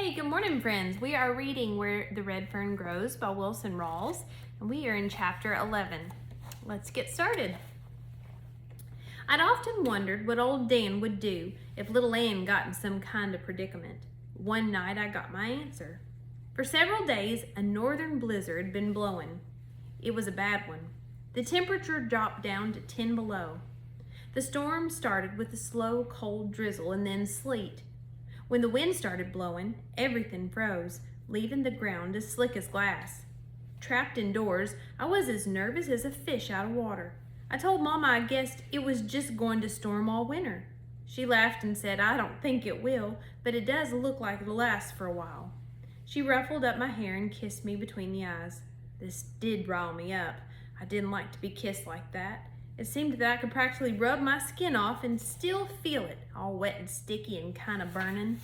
Hey, good morning, friends. We are reading Where the Red Fern Grows by Wilson Rawls, and we are in chapter 11. Let's get started. I'd often wondered what old Dan would do if little Ann got in some kind of predicament. One night I got my answer. For several days, a northern blizzard had been blowing. It was a bad one. The temperature dropped down to 10 below. The storm started with a slow, cold drizzle and then sleet. When the wind started blowing, everything froze, leaving the ground as slick as glass. Trapped indoors, I was as nervous as a fish out of water. I told Mama I guessed it was just going to storm all winter. She laughed and said, "I don't think it will, but it does look like it'll last for a while." She ruffled up my hair and kissed me between the eyes. This did rile me up. I didn't like to be kissed like that. It seemed that I could practically rub my skin off and still feel it, all wet and sticky and kind of burning.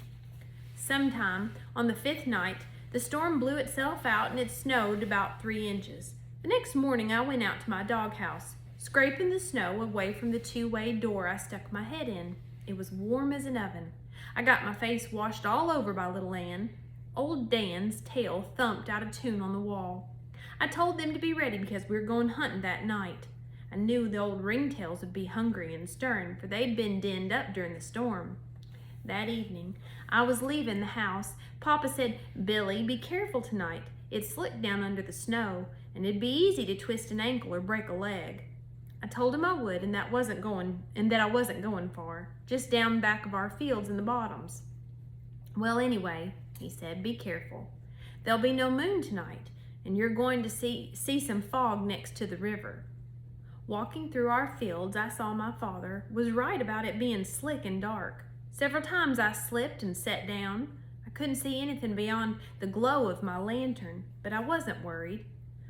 Sometime on the 5th night, the storm blew itself out and it snowed about 3 inches. The next morning I went out to my doghouse, scraping the snow away from the two-way door I stuck my head in. It was warm as an oven. I got my face washed all over by little Ann. Old Dan's tail thumped out of tune on the wall. I told them to be ready because we were going hunting that night. I knew the old ringtails would be hungry and stirring, for they'd been denned up during the storm. That evening, I was leaving the house. Papa said, "Billy, be careful tonight. It's slick down under the snow, and it'd be easy to twist an ankle or break a leg." I told him I would, and that I wasn't going far, just down back of our fields in the bottoms. "Well, anyway," he said, "be careful. There'll be no moon tonight, and you're going to see some fog next to the river." Walking through our fields, I saw my father was right about it being slick and dark. Several times I slipped and sat down. I couldn't see anything beyond the glow of my lantern, but I wasn't worried.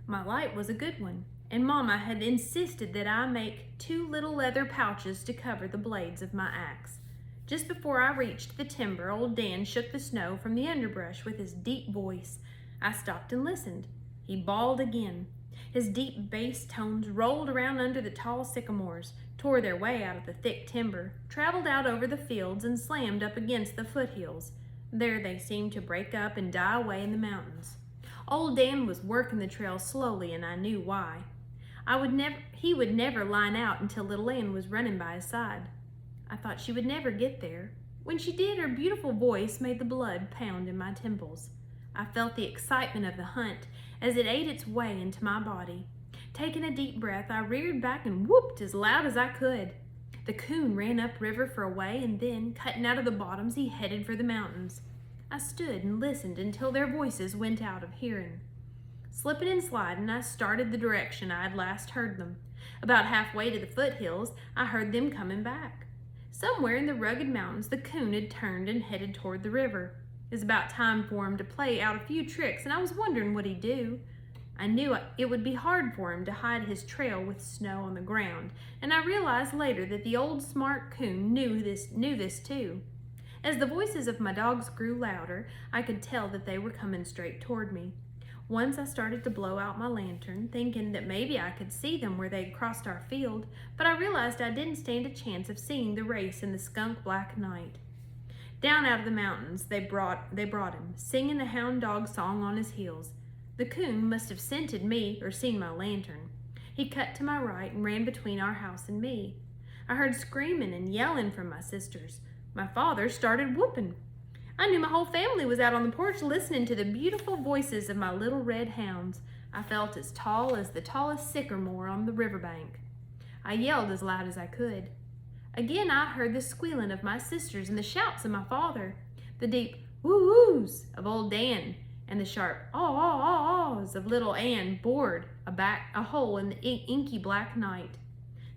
My light was a good one, and Mama had insisted that I make 2 little leather pouches to cover the blades of my axe. Just before I reached the timber, old Dan shook the snow from the underbrush with his deep voice. I stopped and listened. He bawled again. His deep bass tones rolled around under the tall sycamores, tore their way out of the thick timber, traveled out over the fields, and slammed up against the foothills. There they seemed to break up and die away in the mountains. Old Dan was working the trail slowly, and I knew why. He would never line out until little Ann was running by his side. I thought she would never get there. When she did, her beautiful voice made the blood pound in my temples. I felt the excitement of the hunt as it ate its way into my body. Taking a deep breath, I reared back and whooped as loud as I could. The coon ran upriver for a way, and then, cutting out of the bottoms, he headed for the mountains. I stood and listened until their voices went out of hearing. Slipping and sliding, I started the direction I had last heard them. About halfway to the foothills, I heard them coming back. Somewhere in the rugged mountains, the coon had turned and headed toward the river. It was about time for him to play out a few tricks, and I was wondering what he'd do. I knew it would be hard for him to hide his trail with snow on the ground, and I realized later that the old smart coon knew this too. As the voices of my dogs grew louder, I could tell that they were coming straight toward me. Once I started to blow out my lantern, thinking that maybe I could see them where they'd crossed our field, but I realized I didn't stand a chance of seeing the race in the skunk-black night. Down out of the mountains they brought him, singing a hound dog song on his heels. The coon must have scented me or seen my lantern. He cut to my right and ran between our house and me. I heard screaming and yelling from my sisters. My father started whooping. I knew my whole family was out on the porch listening to the beautiful voices of my little red hounds. I felt as tall as the tallest sycamore on the riverbank. I yelled as loud as I could. Again I heard the squealing of my sisters and the shouts of my father, the deep woo-woos of old Dan, and the sharp aw-aw-aws of little Ann bored a hole in the inky black night.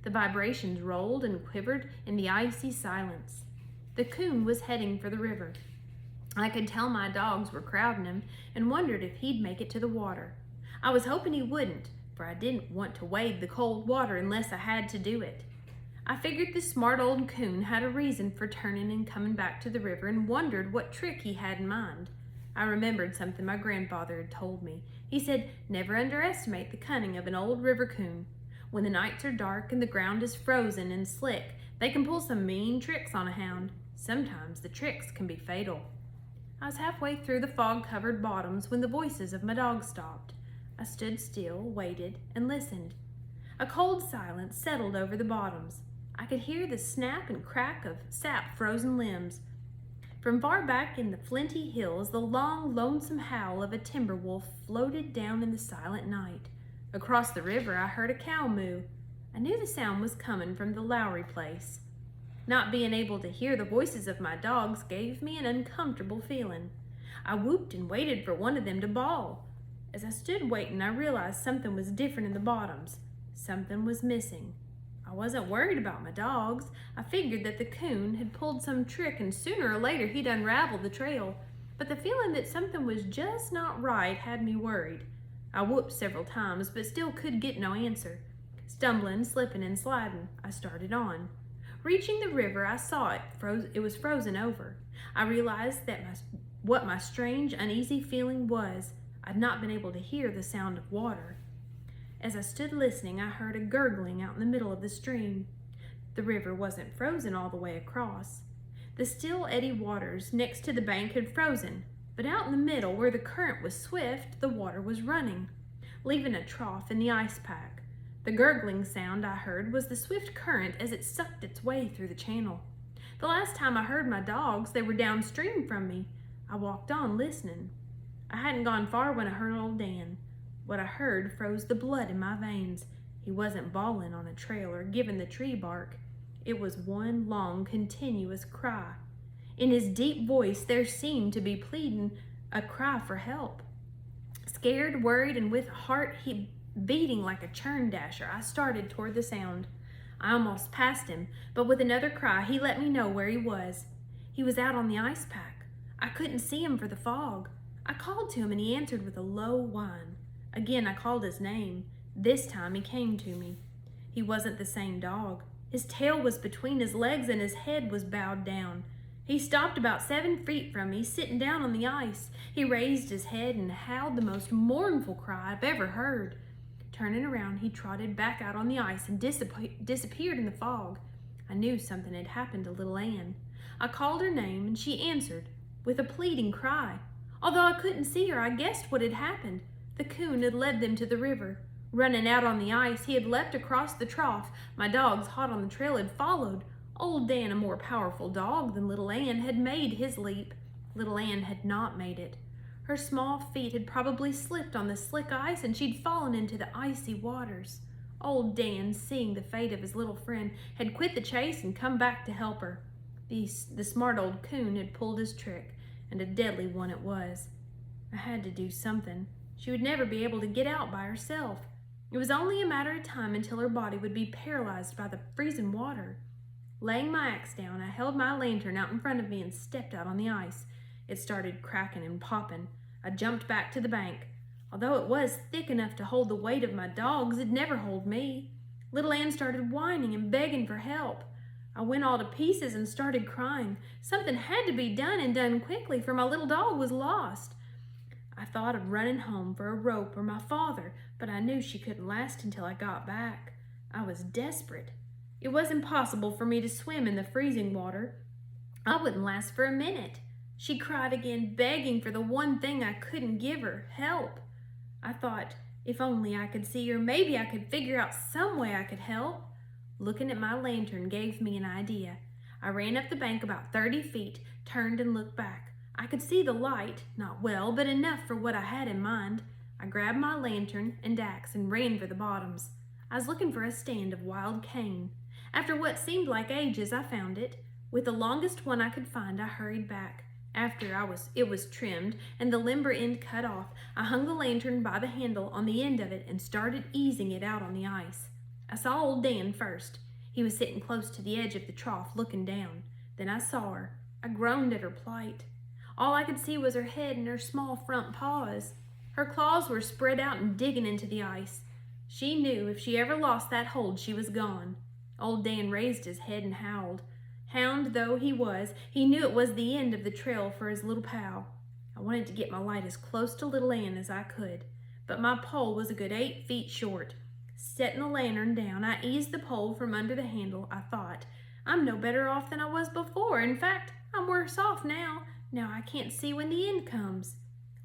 The vibrations rolled and quivered in the icy silence. The coon was heading for the river. I could tell my dogs were crowding him and wondered if he'd make it to the water. I was hoping he wouldn't, for I didn't want to wade the cold water unless I had to do it. I figured the smart old coon had a reason for turning and coming back to the river and wondered what trick he had in mind. I remembered something my grandfather had told me. He said, "Never underestimate the cunning of an old river coon. When the nights are dark and the ground is frozen and slick, they can pull some mean tricks on a hound. Sometimes the tricks can be fatal." I was halfway through the fog-covered bottoms when the voices of my dogs stopped. I stood still, waited, and listened. A cold silence settled over the bottoms. I could hear the snap and crack of sap-frozen limbs. From far back in the flinty hills, the long, lonesome howl of a timber wolf floated down in the silent night. Across the river, I heard a cow moo. I knew the sound was coming from the Lowry place. Not being able to hear the voices of my dogs gave me an uncomfortable feeling. I whooped and waited for one of them to bawl. As I stood waiting, I realized something was different in the bottoms. Something was missing. I wasn't worried about my dogs. I figured that the coon had pulled some trick and sooner or later he'd unravel the trail. But the feeling that something was just not right had me worried. I whooped several times, but still could get no answer. Stumbling, slipping, and sliding, I started on. Reaching the river, I saw it was frozen over. I realized that what my strange, uneasy feeling was. I'd not been able to hear the sound of water. As I stood listening, I heard a gurgling out in the middle of the stream. The river wasn't frozen all the way across. The still, eddy waters next to the bank had frozen, but out in the middle, where the current was swift, the water was running, leaving a trough in the ice pack. The gurgling sound I heard was the swift current as it sucked its way through the channel. The last time I heard my dogs, they were downstream from me. I walked on, listening. I hadn't gone far when I heard old Dan. What I heard froze the blood in my veins. He wasn't bawling on a trail or giving the tree bark. It was one long, continuous cry. In his deep voice, there seemed to be pleading, a cry for help. Scared, worried, and with heart beating like a churn dasher, I started toward the sound. I almost passed him, but with another cry, he let me know where he was. He was out on the ice pack. I couldn't see him for the fog. I called to him and he answered with a low whine. Again, I called his name. This time he came to me. He wasn't the same dog. His tail was between his legs and his head was bowed down. He stopped about 7 feet from me, sitting down on the ice. He raised his head and howled the most mournful cry I've ever heard. Turning around, he trotted back out on the ice and disappeared in the fog. I knew something had happened to little Ann. I called her name and she answered with a pleading cry. Although I couldn't see her, I guessed what had happened. The coon had led them to the river. Running out on the ice, he had leapt across the trough. My dogs, hot on the trail, had followed. Old Dan, a more powerful dog than little Ann, had made his leap. Little Ann had not made it. Her small feet had probably slipped on the slick ice and she'd fallen into the icy waters. Old Dan, seeing the fate of his little friend, had quit the chase and come back to help her. The smart old coon had pulled his trick, and a deadly one it was. I had to do something. She would never be able to get out by herself. It was only a matter of time until her body would be paralyzed by the freezing water. Laying my axe down, I held my lantern out in front of me and stepped out on the ice. It started cracking and popping. I jumped back to the bank. Although it was thick enough to hold the weight of my dogs, it'd never hold me. Little Ann started whining and begging for help. I went all to pieces and started crying. Something had to be done and done quickly, for my little dog was lost. I thought of running home for a rope or my father, but I knew she couldn't last until I got back. I was desperate. It was impossible for me to swim in the freezing water. I wouldn't last for a minute. She cried again, begging for the one thing I couldn't give her, help. I thought, if only I could see her, maybe I could figure out some way I could help. Looking at my lantern gave me an idea. I ran up the bank about 30 feet, turned and looked back. I could see the light, not well, but enough for what I had in mind. I grabbed my lantern and axe and ran for the bottoms. I was looking for a stand of wild cane. After what seemed like ages, I found it. With the longest one I could find, I hurried back. After it was trimmed and the limber end cut off, I hung the lantern by the handle on the end of it and started easing it out on the ice. I saw old Dan first. He was sitting close to the edge of the trough, looking down. Then I saw her. I groaned at her plight. All I could see was her head and her small front paws. Her claws were spread out and digging into the ice. She knew if she ever lost that hold, she was gone. Old Dan raised his head and howled. Hound though he was, he knew it was the end of the trail for his little pal. I wanted to get my light as close to little Ann as I could, but my pole was a good 8 feet short. Setting the lantern down, I eased the pole from under the handle. I thought, I'm no better off than I was before. In fact, I'm worse off now. Now I can't see when the end comes."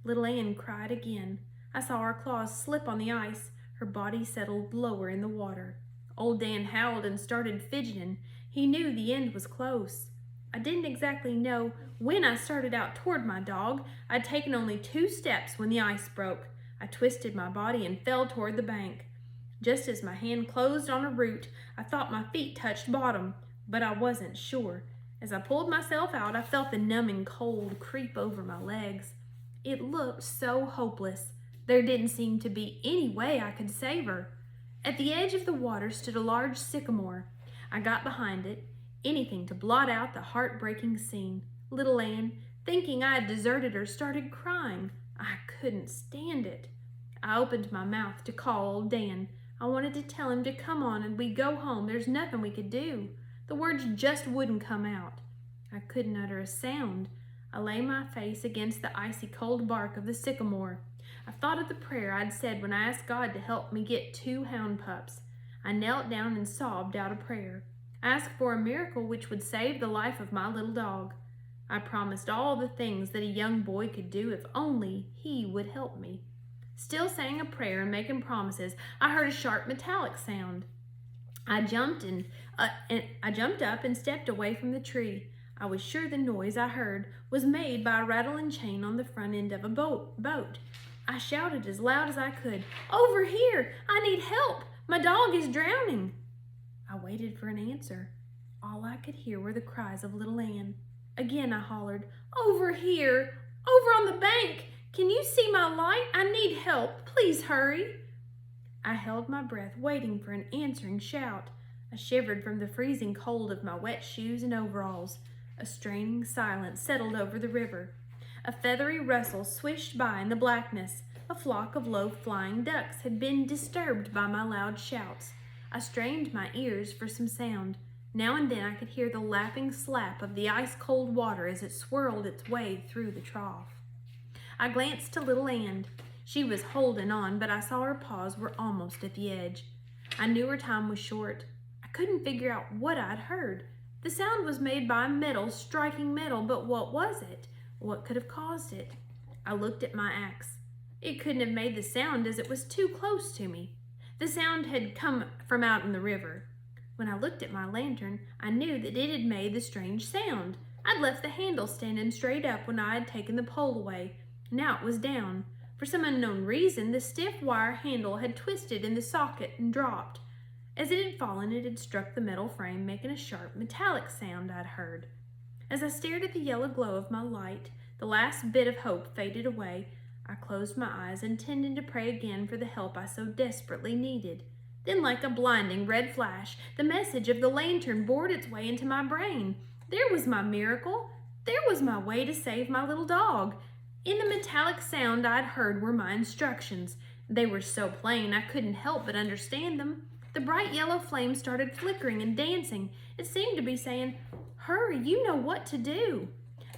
Little Ann cried again. I saw her claws slip on the ice. Her body settled lower in the water. Old Dan howled and started fidgeting. He knew the end was close. I didn't exactly know when I started out toward my dog. I'd taken only 2 steps when the ice broke. I twisted my body and fell toward the bank. Just as my hand closed on a root, I thought my feet touched bottom, but I wasn't sure. As I pulled myself out, I felt the numbing cold creep over my legs. It looked so hopeless. There didn't seem to be any way I could save her. At the edge of the water stood a large sycamore. I got behind it, anything to blot out the heartbreaking scene. Little Ann, thinking I had deserted her, started crying. I couldn't stand it. I opened my mouth to call old Dan. I wanted to tell him to come on and we'd go home. There's nothing we could do. The words just wouldn't come out. I couldn't utter a sound. I lay my face against the icy cold bark of the sycamore. I thought of the prayer I'd said when I asked God to help me get 2 hound pups. I knelt down and sobbed out a prayer. I asked for a miracle which would save the life of my little dog. I promised all the things that a young boy could do if only he would help me. Still saying a prayer and making promises, I heard a sharp metallic sound. I jumped up and stepped away from the tree. I was sure the noise I heard was made by a rattling chain on the front end of a boat. I shouted as loud as I could, "Over here! I need help! My dog is drowning!" I waited for an answer. All I could hear were the cries of little Ann. Again I hollered, "Over here! Over on the bank! Can you see my light? I need help. Please hurry." I held my breath, waiting for an answering shout. I shivered from the freezing cold of my wet shoes and overalls. A straining silence settled over the river. A feathery rustle swished by in the blackness. A flock of low-flying ducks had been disturbed by my loud shouts. I strained my ears for some sound. Now and then I could hear the lapping slap of the ice-cold water as it swirled its way through the trough. I glanced to little Ann. She was holding on, but I saw her paws were almost at the edge. I knew her time was short. I couldn't figure out what I'd heard. The sound was made by metal striking metal, but what was it? What could have caused it? I looked at my axe. It couldn't have made the sound as it was too close to me. The sound had come from out in the river. When I looked at my lantern, I knew that it had made the strange sound. I'd left the handle standing straight up when I had taken the pole away. Now it was down. For some unknown reason, the stiff wire handle had twisted in the socket and dropped. As it had fallen, it had struck the metal frame, making a sharp metallic sound I'd heard. As I stared at the yellow glow of my light, the last bit of hope faded away. I closed my eyes, intending to pray again for the help I so desperately needed. Then, like a blinding red flash, the message of the lantern bored its way into my brain. There was my miracle. There was my way to save my little dog. In the metallic sound I'd heard were my instructions. They were so plain I couldn't help but understand them. The bright yellow flame started flickering and dancing. It seemed to be saying, "Hurry, you know what to do."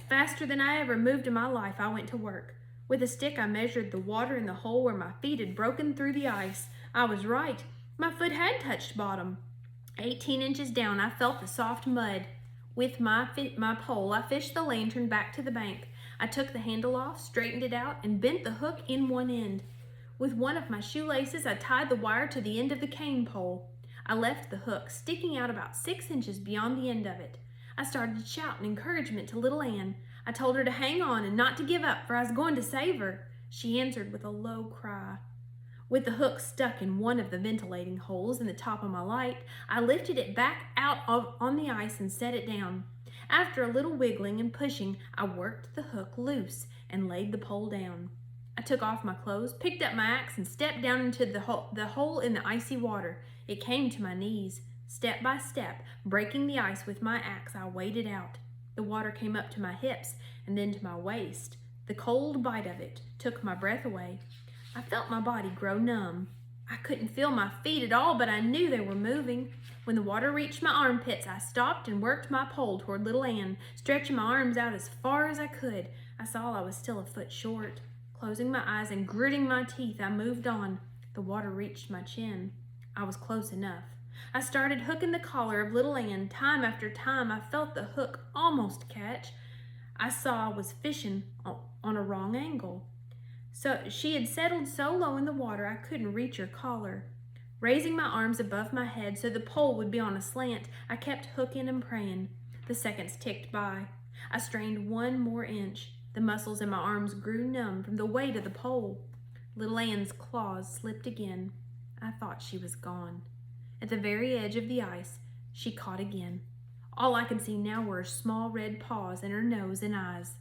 Faster than I ever moved in my life, I went to work. With a stick, I measured the water in the hole where my feet had broken through the ice. I was right. My foot had touched bottom. 18 inches down, I felt the soft mud. With my pole, I fished the lantern back to the bank. I took the handle off, straightened it out, and bent the hook in one end. With one of my shoelaces, I tied the wire to the end of the cane pole. I left the hook sticking out about 6 inches beyond the end of it. I started shouting encouragement to little Ann. I told her to hang on and not to give up, for I was going to save her. She answered with a low cry. With the hook stuck in one of the ventilating holes in the top of my light, I lifted it back out on the ice and set it down. After a little wiggling and pushing, I worked the hook loose and laid the pole down. I took off my clothes, picked up my axe, and stepped down into the hole in the icy water. It came to my knees. Step by step, breaking the ice with my axe, I waded out. The water came up to my hips and then to my waist. The cold bite of it took my breath away. I felt my body grow numb. I couldn't feel my feet at all, but I knew they were moving. When the water reached my armpits, I stopped and worked my pole toward little Ann, stretching my arms out as far as I could. I saw I was still a foot short. Closing my eyes and gritting my teeth, I moved on. The water reached my chin. I was close enough. I started hooking the collar of little Ann. Time after time, I felt the hook almost catch. I saw I was fishing on a wrong angle. So she had settled so low in the water I couldn't reach her collar. Raising my arms above my head so the pole would be on a slant, I kept hooking and praying. The seconds ticked by. I strained one more inch. The muscles in my arms grew numb from the weight of the pole. Little Ann's claws slipped again. I thought she was gone. At the very edge of the ice, she caught again. All I could see now were her small red paws and her nose and eyes.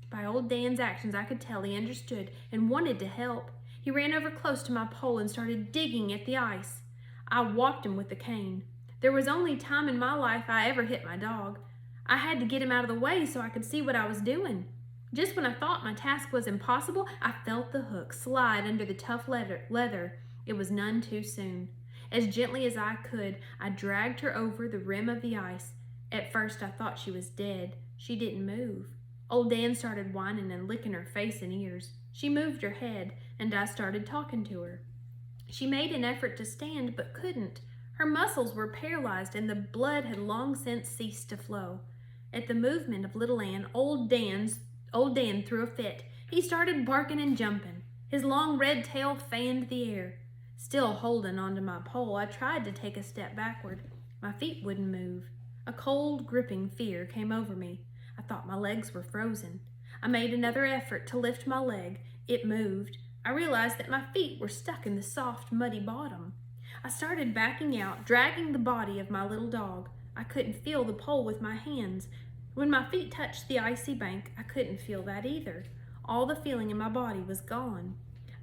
By old Dan's actions, I could tell he understood and wanted to help. He ran over close to my pole and started digging at the ice. I whopped him with the cane. There was only time in my life I ever hit my dog. I had to get him out of the way so I could see what I was doing. Just when I thought my task was impossible, I felt the hook slide under the tough leather. It was none too soon. As gently as I could, I dragged her over the rim of the ice. At first, I thought she was dead. She didn't move. Old Dan started whining and licking her face and ears. She moved her head, and I started talking to her. She made an effort to stand, but couldn't. Her muscles were paralyzed, and the blood had long since ceased to flow. At the movement of little Ann, old Dan threw a fit. He started barking and jumping. His long red tail fanned the air. Still holding onto my pole, I tried to take a step backward. My feet wouldn't move. A cold, gripping fear came over me. I thought my legs were frozen. I made another effort to lift my leg. It moved. I realized that my feet were stuck in the soft, muddy bottom. I started backing out, dragging the body of my little dog. I couldn't feel the pole with my hands. When my feet touched the icy bank, I couldn't feel that either. All the feeling in my body was gone.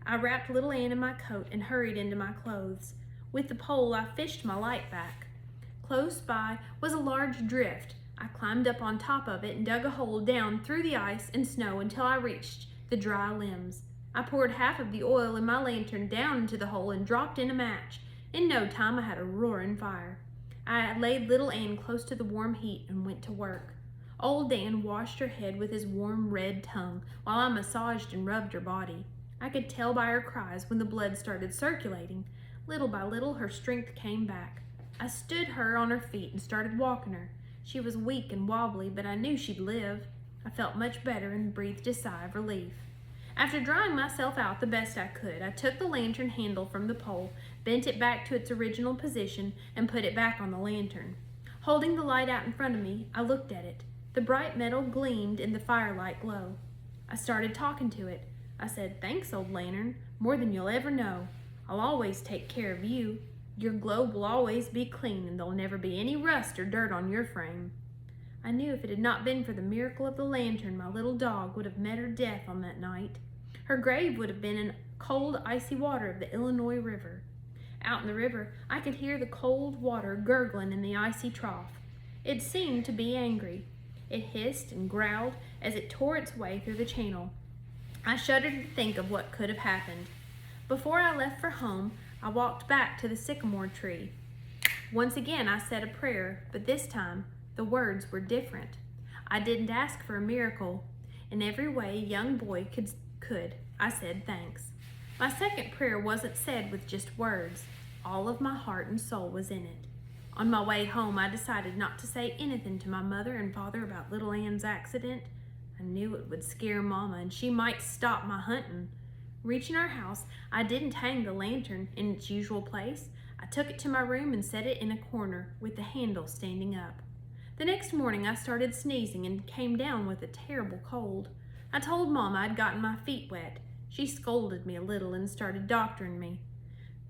I wrapped little Ann in my coat and hurried into my clothes. With the pole, I fished my light back. Close by was a large drift. I climbed up on top of it and dug a hole down through the ice and snow until I reached the dry limbs. I poured half of the oil in my lantern down into the hole and dropped in a match. In no time, I had a roaring fire. I laid little Ann close to the warm heat and went to work. Old Dan washed her head with his warm red tongue while I massaged and rubbed her body. I could tell by her cries when the blood started circulating. Little by little, her strength came back. I stood her on her feet and started walking her. She was weak and wobbly, but I knew she'd live. I felt much better and breathed a sigh of relief. After drying myself out the best I could, I took the lantern handle from the pole, bent it back to its original position, and put it back on the lantern. Holding the light out in front of me, I looked at it. The bright metal gleamed in the firelight glow. I started talking to it. I said, "Thanks, old lantern, more than you'll ever know. I'll always take care of you. Your globe will always be clean, and there'll never be any rust or dirt on your frame." I knew if it had not been for the miracle of the lantern, my little dog would have met her death on that night. Her grave would have been in cold, icy water of the Illinois River. Out in the river, I could hear the cold water gurgling in the icy trough. It seemed to be angry. It hissed and growled as it tore its way through the channel. I shuddered to think of what could have happened. Before I left for home, I walked back to the sycamore tree. Once again, I said a prayer, but this time, the words were different. I didn't ask for a miracle. In every way a young boy could, I said thanks. My second prayer wasn't said with just words. All of my heart and soul was in it. On my way home, I decided not to say anything to my mother and father about little Ann's accident. I knew it would scare Mama, and she might stop my hunting. Reaching our house, I didn't hang the lantern in its usual place. I took it to my room and set it in a corner with the handle standing up. The next morning, I started sneezing and came down with a terrible cold. I told Mama I'd gotten my feet wet. She scolded me a little and started doctoring me.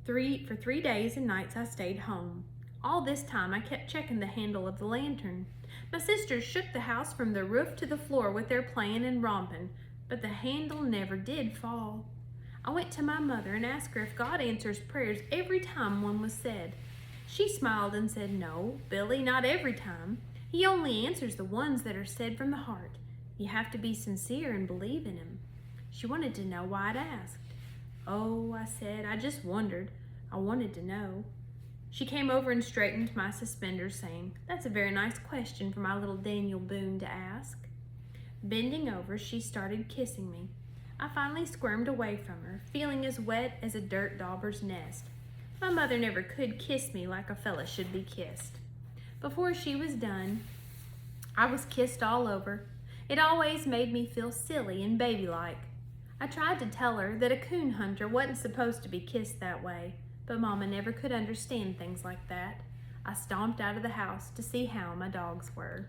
For 3 days and nights, I stayed home. All this time, I kept checking the handle of the lantern. My sisters shook the house from the roof to the floor with their playing and romping, but the handle never did fall. I went to my mother and asked her if God answers prayers every time one was said. She smiled and said, "No, Billy, not every time. He only answers the ones that are said from the heart. You have to be sincere and believe in him." She wanted to know why I'd asked. "Oh," I said, "I just wondered. I wanted to know." She came over and straightened my suspenders, saying, "That's a very nice question for my little Daniel Boone to ask." Bending over, she started kissing me. I finally squirmed away from her, feeling as wet as a dirt dauber's nest. My mother never could kiss me like a fella should be kissed. Before she was done, I was kissed all over. It always made me feel silly and baby-like. I tried to tell her that a coon hunter wasn't supposed to be kissed that way, but Mama never could understand things like that. I stomped out of the house to see how my dogs were.